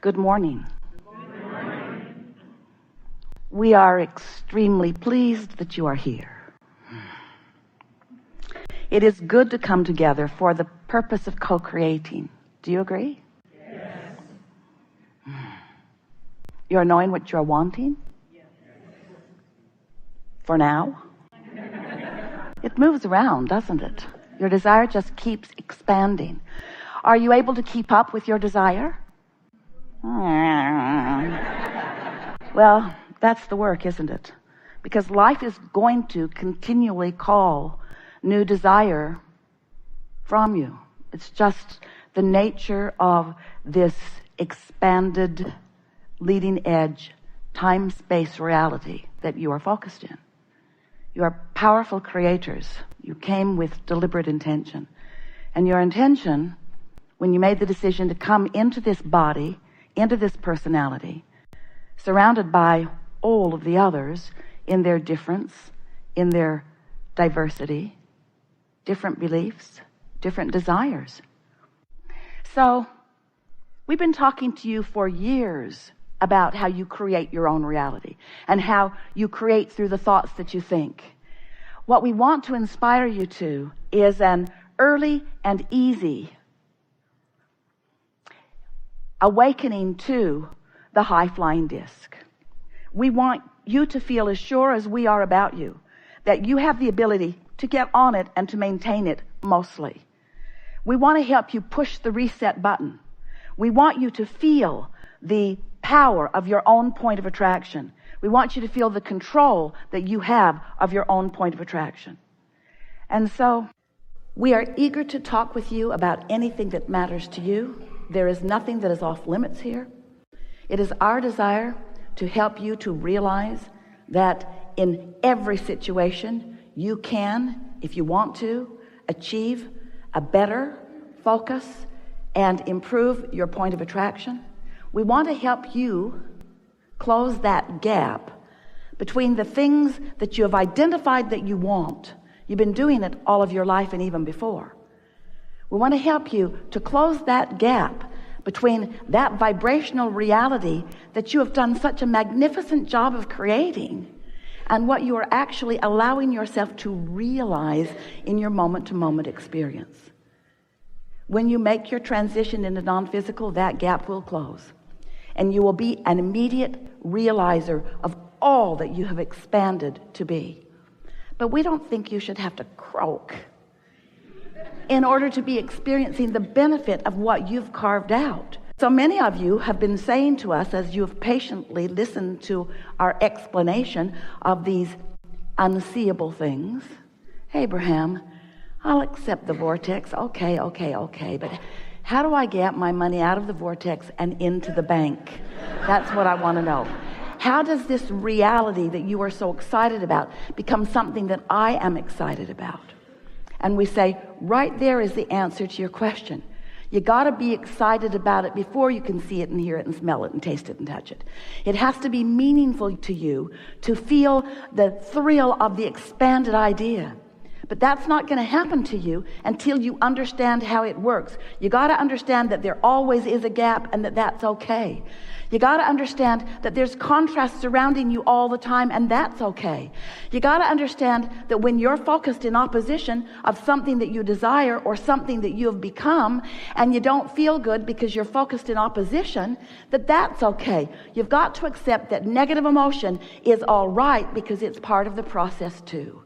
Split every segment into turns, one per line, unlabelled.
Good morning. Good morning. We are extremely pleased that you are here. It is good to come together for the purpose of co-creating. Do you agree?
Yes.
You're knowing what you're wanting?
Yes.
For now? It moves around, doesn't it? Your desire just keeps expanding. Are you able to keep up with your desire? Well, that's the work, isn't it? Because life is going to continually call new desire from you. It's just the nature of this expanded, leading edge, time-space reality that you are focused in. You are powerful creators. You came with deliberate intention. And your intention, when you made the decision to come into this body, into this personality, surrounded by all of the others in their difference, in their diversity, different beliefs, different desires. So we've been talking to you for years about how you create your own reality and how you create through the thoughts that you think. What we want to inspire you to is an early and easy awakening to the high-flying disc. We want you to feel as sure as we are about you that you have the ability to get on it and to maintain it mostly. We want to help you push the reset button. We want you to feel the power of your own point of attraction. We want you to feel the control that you have of your own point of attraction. And so we are eager to talk with you about anything that matters to you. There is nothing that is off limits here. It is our desire to help you to realize that in every situation you can, if you want to, achieve a better focus and improve your point of attraction. We want to help you close that gap between the things that you have identified that you want. You've been doing it all of your life and even before. We want to help you to close that gap between that vibrational reality that you have done such a magnificent job of creating and what you are actually allowing yourself to realize in your moment-to-moment experience. When you make your transition into non-physical, that gap will close. And you will be an immediate realizer of all that you have expanded to be. But we don't think you should have to croak in order to be experiencing the benefit of what you've carved out. So many of you have been saying to us, as you have patiently listened to our explanation of these unseeable things, Abraham, I'll accept the vortex. Okay, but how do I get my money out of the vortex and into the bank? That's what I want to know. How does this reality that you are so excited about become something that I am excited about? And we say, right there is the answer to your question. You got to be excited about it before you can see it and hear it and smell it and taste it and touch it. It has to be meaningful to you to feel the thrill of the expanded idea. But that's not going to happen to you until you understand how it works. You got to understand that there always is a gap and that that's okay. You got to understand that there's contrast surrounding you all the time, and that's okay. You got to understand that when you're focused in opposition of something that you desire or something that you have become, and you don't feel good because you're focused in opposition, that that's okay. You've got to accept that negative emotion is all right because it's part of the process too.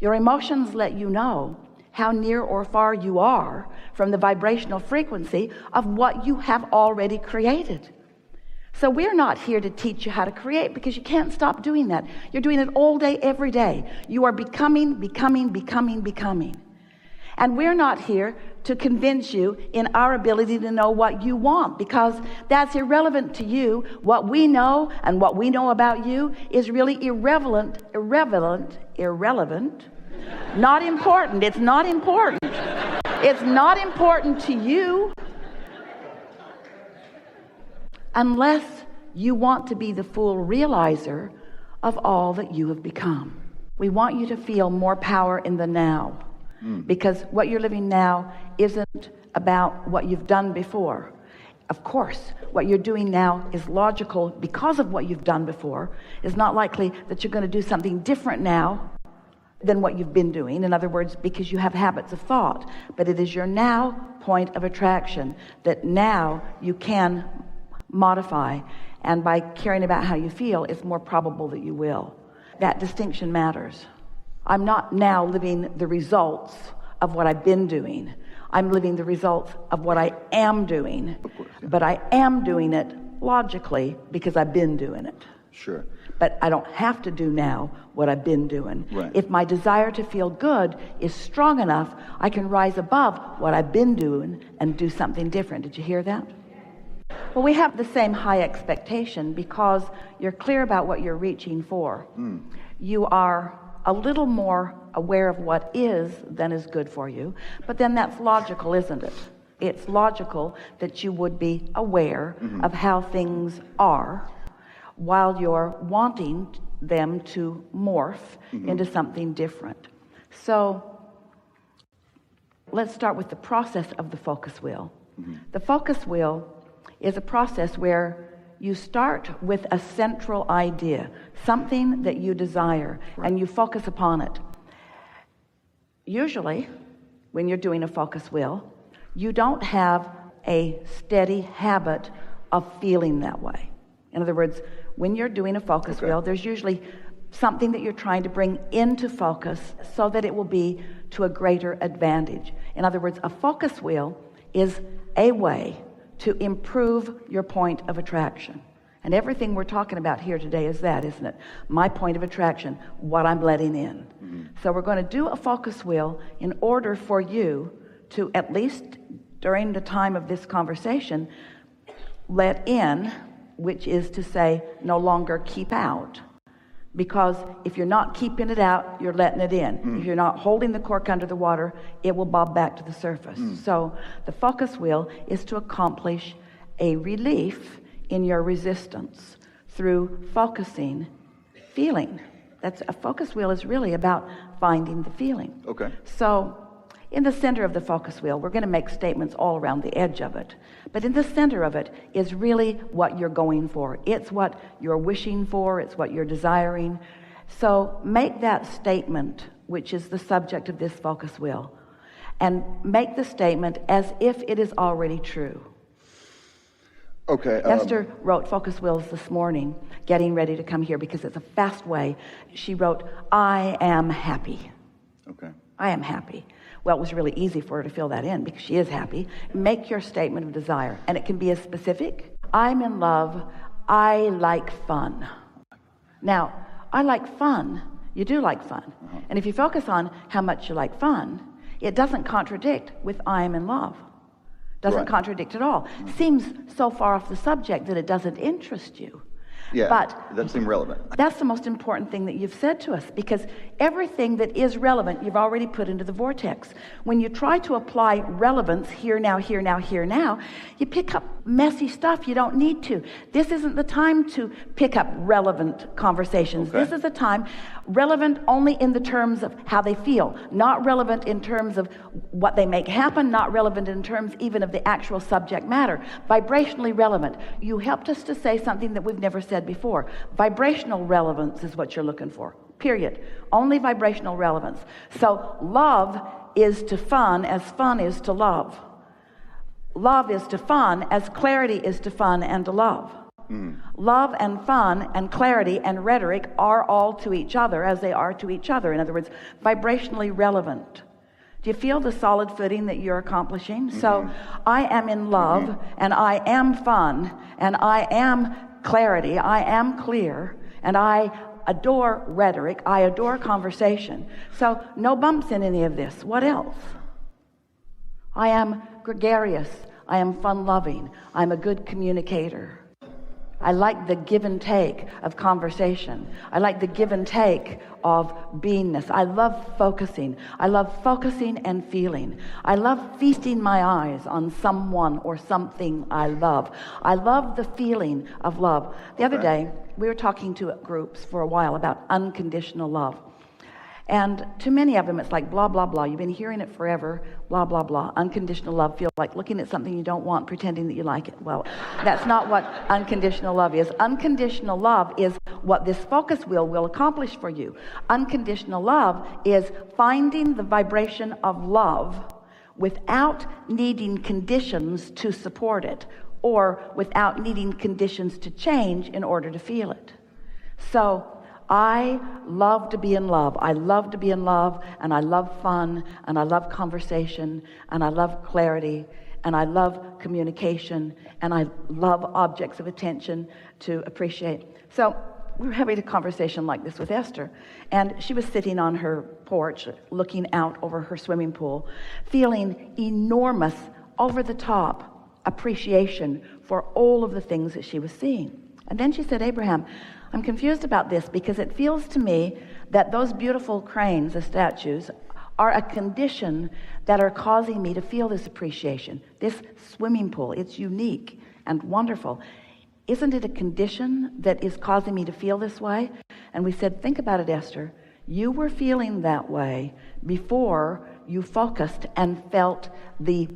Your emotions let you know how near or far you are from the vibrational frequency of what you have already created. So we're not here to teach you how to create because you can't stop doing that. You're doing it all day, every day. You are becoming. And we're not here to convince you in our ability to know what you want because that's irrelevant to you. What we know and what we know about you is really irrelevant. Not important. It's not important. It's not important to you unless you want to be the full realizer of all that you have become. We want you to feel more power in the now, because what you're living now isn't about what you've done before. Of course, what you're doing now is logical because of what you've done before. It's not likely that you're going to do something different now than what you've been doing. In other words, because you have habits of thought. But it is your now point of attraction that now you can modify. And by caring about how you feel, it's more probable that you will. That distinction matters. I'm not now living the results of what I've been doing. I'm living the results of what I am doing.
Of course, yeah.
But I am doing it logically because I've been doing it.
Sure.
But I don't have to do now what I've been doing.
Right.
If my desire to feel good is strong enough, I can rise above what I've been doing and do something different. Did you hear that? Well, we have the same high expectation because you're clear about what you're reaching for. You are a little more aware of what is than is good for you. But then that's logical, isn't it? It's logical that you would be aware of how things are while you're wanting them to morph into something different. So let's start with the process of the focus wheel. The focus wheel is a process where you start with a central idea, something that you desire, and you focus upon it. Usually, when you're doing a focus wheel, you don't have a steady habit of feeling that way. In other words, when you're doing a focus wheel, there's usually something that you're trying to bring into focus so that it will be to a greater advantage. In other words, a focus wheel is a way to improve your point of attraction. And everything we're talking about here today is that, isn't it? My point of attraction, what I'm letting in. So we're going to do a focus wheel in order for you to, at least during the time of this conversation, let in, which is to say, no longer keep out. Because if you're not keeping it out, you're letting it in. If you're not holding the cork under the water, it will bob back to the surface. So the focus wheel is to accomplish a relief in your resistance through focusing, feeling. That's a focus wheel is really about finding the feeling.
Okay.
So in the center of the focus wheel, we're going to make statements all around the edge of it. But in the center of it is really what you're going for. It's what you're wishing for. It's what you're desiring. So make that statement, which is the subject of this focus wheel, and make the statement as if it is already true.
Okay.
Esther wrote focus wheels this morning, getting ready to come here because it's a fast way. She wrote, I am happy.
Okay.
I am happy. Well, it was really easy for her to fill that in because she is happy. Make your statement of desire, and it can be as specific. I'm in love. I like fun. Now, I like fun. You do like fun. And if you focus on how much you like fun, it doesn't contradict with I am in love. Doesn't contradict at all. Seems so far off the subject that it doesn't interest you.
Yeah,
but
it doesn't seem relevant.
That's the most important thing that you've said to us, because everything that is relevant, you've already put into the vortex. When you try to apply relevance here, now, here, now, here, now, you pick up messy stuff you don't need to. This isn't the time to pick up relevant conversations. This is the time relevant only in the terms of how they feel, not relevant in terms of what they make happen, not relevant in terms even of the actual subject matter. Vibrationally relevant. You helped us to say something that we've never said before. Vibrational relevance is what you're looking for. Period. Only vibrational relevance. So love is to fun as fun is to love. Love is to fun as clarity is to fun and to love. Love and fun and clarity and rhetoric are all to each other as they are to each other. In other words, vibrationally relevant. Do you feel the solid footing that you're accomplishing? So I am in love and I am fun and I am clarity, I am clear, and I adore rhetoric, I adore conversation. So no bumps in any of this. What else? I am gregarious, I am fun-loving, I'm a good communicator. I like the give and take of conversation. I like the give and take of beingness. I love focusing. I love focusing and feeling. I love feasting my eyes on someone or something I love. I love the feeling of love. The other day, we were talking to groups for a while about unconditional love. And to many of them, it's like blah, blah, blah. You've been hearing it forever, blah, blah, blah. Unconditional love feels like looking at something you don't want, pretending that you like it. Well, that's not what unconditional love is. Unconditional love is what this focus wheel will accomplish for you. Unconditional love is finding the vibration of love without needing conditions to support it, or without needing conditions to change in order to feel it. So I love to be in love. I love to be in love, and I love fun, and I love conversation, and I love clarity, and I love communication, and I love objects of attention to appreciate. So we were having a conversation like this with Esther, and she was sitting on her porch looking out over her swimming pool, feeling enormous, over-the-top appreciation for all of the things that she was seeing. And then she said, Abraham, I'm confused about this because it feels to me that those beautiful cranes, the statues, are a condition that are causing me to feel this appreciation. This swimming pool, it's unique and wonderful. Isn't it a condition that is causing me to feel this way? And we said, think about it, Esther. You were feeling that way before you focused and felt the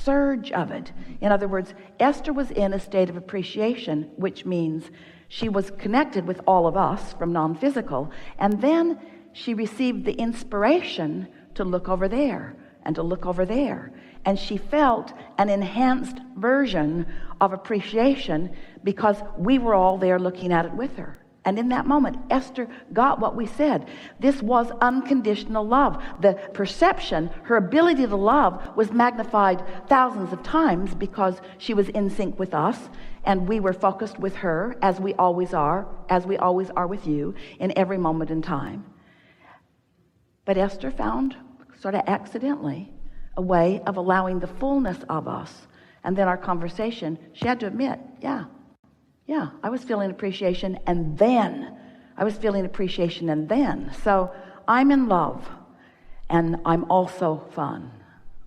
surge of it. In other words, Esther was in a state of appreciation, which means she was connected with all of us from non-physical, and then she received the inspiration to look over there and to look over there, and she felt an enhanced version of appreciation because we were all there looking at it with her. And in that moment, Esther got what we said. This was unconditional love. The perception, her ability to love, was magnified thousands of times because she was in sync with us, and we were focused with her, as we always are with you, in every moment in time. But Esther found, sort of accidentally, a way of allowing the fullness of us. And then our conversation, she had to admit, yeah, I was feeling appreciation, and then I was feeling appreciation, and then. So I'm in love, and I'm also fun.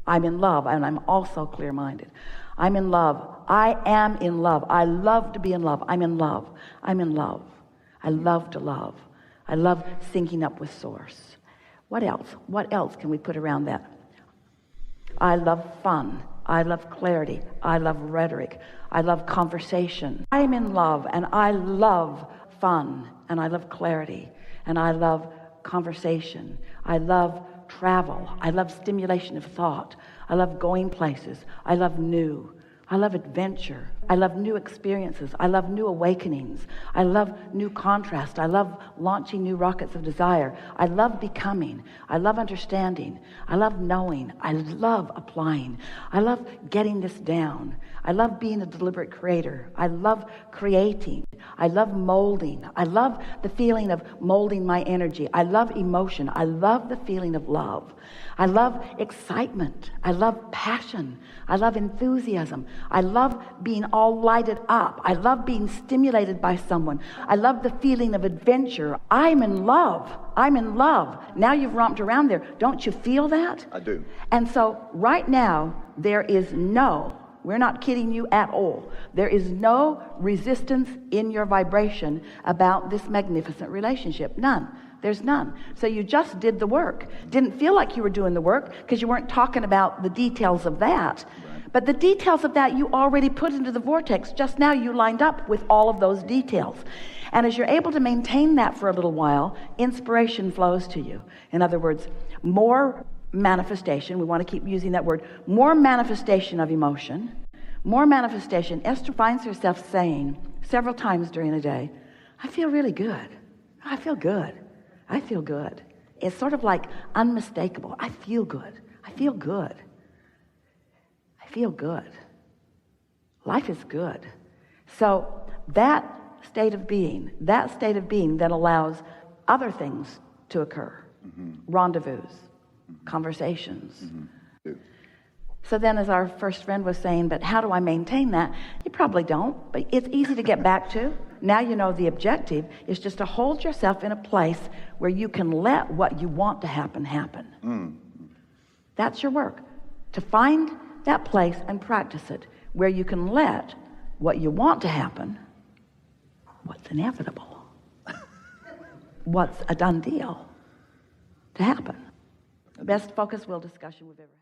I'm in love, and I'm also clear-minded. I'm in love. I am in love. I love to be in love. I'm in love. I'm in love. I love to love. I love syncing up with Source. What else? What else can we put around that? I love fun. I love clarity. I love rhetoric. I love conversation. I'm in love, and I love fun, and I love clarity, and I love conversation. I love travel. I love stimulation of thought. I love going places. I love new. I love adventure. I love new experiences. I love new awakenings. I love new contrast. I love launching new rockets of desire. I love becoming. I love understanding. I love knowing. I love applying. I love getting this down. I love being a deliberate creator. I love creating. I love molding. I love the feeling of molding my energy. I love emotion. I love the feeling of love. I love excitement. I love passion. I love enthusiasm. I love being all lighted up. I love being stimulated by someone. I love the feeling of adventure. I'm in love. I'm in love. Now you've romped around there. Don't you feel that?
I do.
And so right now, there is we're not kidding you at all. There is no resistance in your vibration about this magnificent relationship. None. There's none. So you just did the work. Didn't feel like you were doing the work because you weren't talking about the details of that. Right. But the details of that you already put into the vortex. Just now you lined up with all of those details. And as you're able to maintain that for a little while, inspiration flows to you. In other words, more manifestation. We want to keep using that word. More manifestation of emotion. More manifestation. Esther finds herself saying several times during the day, I feel really good. I feel good. I feel good. It's sort of like unmistakable. I feel good. I feel good. I feel good. Life is good. So that state of being that allows other things to occur. Rendezvous, conversations. So then, as our first friend was saying, but how do I maintain that? You probably don't, but it's easy to get back to. Now you know the objective is just to hold yourself in a place where you can let what you want to happen. That's your work. To find that place and practice it where you can let what you want to happen, what's inevitable, what's a done deal, to happen. Best focus, will discussion we've ever had.